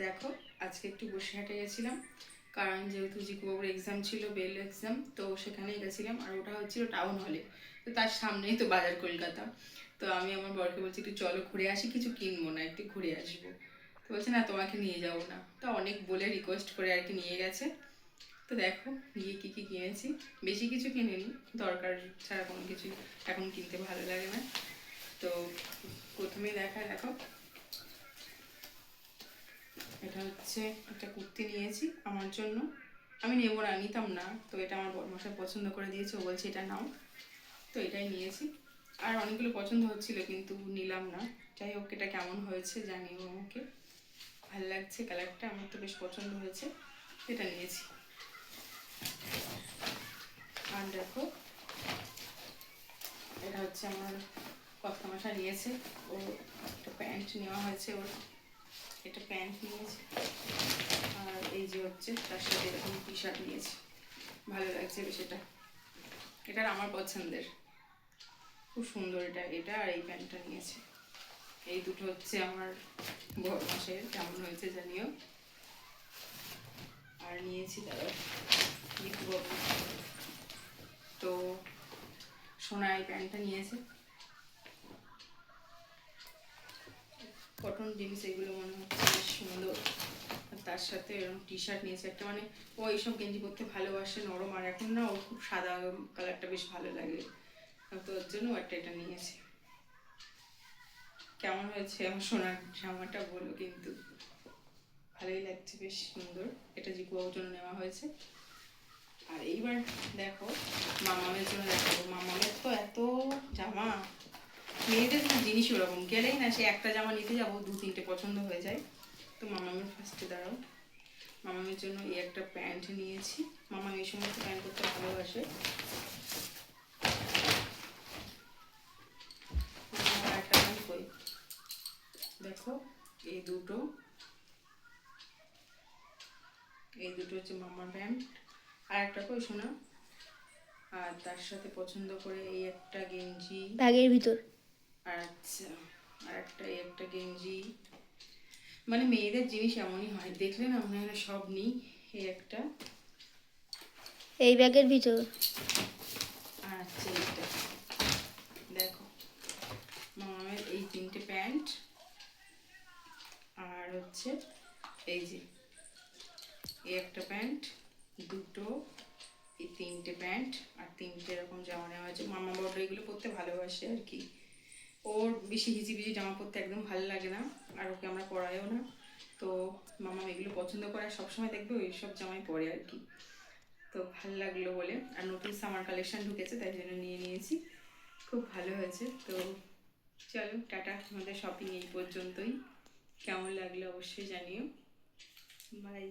দেখো, আজকে একটু বসিরহাটে গেছিলাম, কারণ যেহেতু জিকুবাবুর এক্সাম ছিল, বেল এক্সাম, তো সেখানেই গেছিলাম। আর ওটা হচ্ছিল টাউন হলে, তো তার সামনেই তো বাজার কলকাতা। তো আমি আমার বরকে বলছি একটু চলো ঘুরে আসি, কিছু কিনবো না, একটু ঘুরে আসবো। তো বলছে না, তোমাকে নিয়ে যাবো না। তো অনেক বলে রিকোয়েস্ট করে আর কি নিয়ে গেছে। তো দেখো গিয়ে কী কী কিনেছি। বেশি কিছু কিনিনি, দরকার ছাড়া কোনো কিছু এখন কিনতে ভালো লাগে না। তো প্রথমেই দেখো, এটা হচ্ছে একটা কুর্তি নিয়েছি আমার জন্য। আমি নেবো না, নিতাম না, তো এটা আমার বড়মশাই পছন্দ করে দিয়েছে, ও বলছে এটা নাও। তো এটাই নিয়েছি। আর অনেকগুলো পছন্দ হচ্ছিল কিন্তু নিলাম না। যাই হোক, এটা কেমন হয়েছে জানিও আমাকে। ভালো লাগছে কালারটা, আমার তো বেশ পছন্দ হয়েছে, এটা নিয়েছি। আর দেখো, এটা হচ্ছে আমার কর্তামশা নিয়েছে, ও একটা প্যান্ট নেওয়া হয়েছে ওর, এটা প্যান্ট নিয়েছে। আর এই যে হচ্ছে তার সাথে এরকম টি শার্ট নিয়েছে, ভালো লাগছে বেশ। এটা আমার পছন্দের, খুব সুন্দর। এটা এটা আর এই প্যান্টটা নিয়েছে। এই দুটো হচ্ছে আমার বড় মাসের, কেমন হয়েছে জানিও। আর নিয়েছি দাদা জিকুবাবু, তো সোনা এই প্যান্টটা নিয়েছে। কটন জিনিস এগুলো মনে হচ্ছে বেশ সুন্দর। আর তার সাথে এরকম টি শার্ট নিয়েছে একটা, মানে ও এইসব গেঞ্জি পরতে ভালোবাসে নরম, আর এখন না ওর খুব সাদা কালারটা বেশ ভালো লাগে, তো ওর জন্য একটা এটা নিয়েছে। কেমন হয়েছে আমার সোনার জামাটা বলো কিন্তু। ভালোই লাগছে, বেশ সুন্দর। এটা জিকুবাবুর জন্য নেওয়া হয়েছে। আর এইবার দেখো মামামের জন্য দেখাবো। মামামের তো এত জামা, মেয়েদের না জিনিস ওরকম, গেলেই না সে একটা জামা নিতে যাবো, দু তিনটে পছন্দ হয়ে যায়। তো মামামের ফার্স্টে দাঁড়াও, মামামের জন্য এই একটা প্যান্ট নিয়েছি। মামাম এই সমস্ত প্যান্ট করতে ভালোবাসে। একটা প্যান্ট কই, দেখো এই দুটো, এই দুটো হচ্ছে মামার প্যান্ট। আর একটা কই শোনা। আর তার সাথে পছন্দ করে এই একটা গেঞ্জি ব্যাগের ভিতর। আচ্ছা, আর একটা গেঞ্জি। মানে মেয়েদের জিনিস এমনই হয়, দেখলে না মনে হয় সব নিই। এই একটা, এই ব্যাগের ভিতর। আচ্ছা এইটা দেখো, মামামের এই তিনটে প্যান্ট। আর হচ্ছে এই যে এই একটা প্যান্ট, দুটো, এই তিনটে প্যান্ট, আর তিনটে এরকম জামা নেওয়া হয়েছে। মামা বড় এগুলো পরতে ভালোবাসে আর কি, ওর বেশি হিজিবিজি জামা পরতে একদম ভালো লাগে না, আর ওকে আমরা পরাইও না। তো মামা এগুলো পছন্দ করে, সবসময় দেখবে ওই সব জামাই পরে আর কি। তো ভালো লাগলো বলে, আর নতুন সামার কালেকশন ঢুকেছে তাই জন্য নিয়ে নিয়েছি, খুব ভালো হয়েছে। তো চলো টাটা, আমাদের শপিং এই পর্যন্তই। কেমন লাগলো অবশ্যই জানিও। বাই।